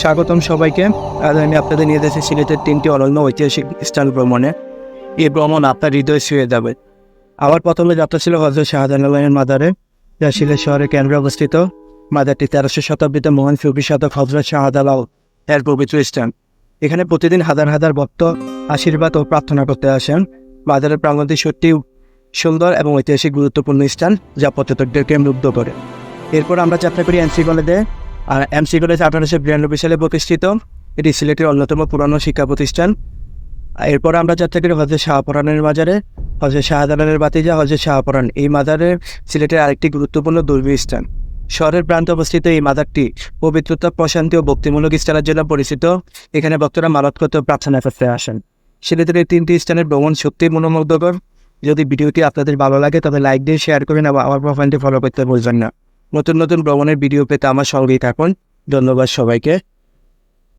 স্বাগতম সবাইকে। আজ আমি আপনাদের নিয়ে যাচ্ছি সিলেটের 3টি অনন্য ঐতিহাসিক স্থান ভ্রমণে। এই ভ্রমণ আপনার হৃদয় ছুঁয়ে যাবে। আমার প্রথমে যাত্রা ছিল হযরত শাহজালালের মাজারে, যা সিলেট শহরের কেন্দ্রে অবস্থিত। মাজারটি 1300 শতাব্দীতে মহান সুফি সাধক হযরত শাহজালাল এর পবিত্র স্থান। এখানে প্রতিদিন হাজার হাজার ভক্ত আশীর্বাদ ও প্রার্থনা করতে আসেন। মাজারের প্রাঙ্গণটি সত্যি সুন্দর এবং ঐতিহাসিক গুরুত্বপূর্ণ স্থান, যা পর্যটকদেরকে মুগ্ধ করে। এরপর আমরা যাত্রা করি এমসি কলেজে। আর এমসি কলেজ 1892 সালে প্রতিষ্ঠিত। এটি সিলেটের অন্যতম পুরানো শিক্ষা প্রতিষ্ঠান। এরপর আমরা যাত্রা করি হযরত শাহপরানের মাজারে। হযরত শাহজালালের ভাতিজা হযরত শাহপরান এই মাজারে সিলেটের আরেকটি গুরুত্বপূর্ণ ধর্মীয় স্থান। শহরের প্রান্তে অবস্থিত এই মাজারটি পবিত্রতা, প্রশান্তি ও ভক্তিমূলক স্থানের জন্য পরিচিত। এখানে ভক্তরা মানত করতে ও প্রার্থনা করতে আসেন। সিলেটের এই 3টি স্থানের ভ্রমণ সত্যিই মনোমুগ্ধকর। যদি ভিডিওটি আপনাদের ভালো লাগে তবে লাইক দিয়ে শেয়ার করবেন এবং আমার প্রোফাইলটি ফলো করতে ভুলবেন না। নতুন নতুন ভ্রমণের ভিডিও পেতে আমার সঙ্গেই থাকুন। ধন্যবাদ সবাইকে।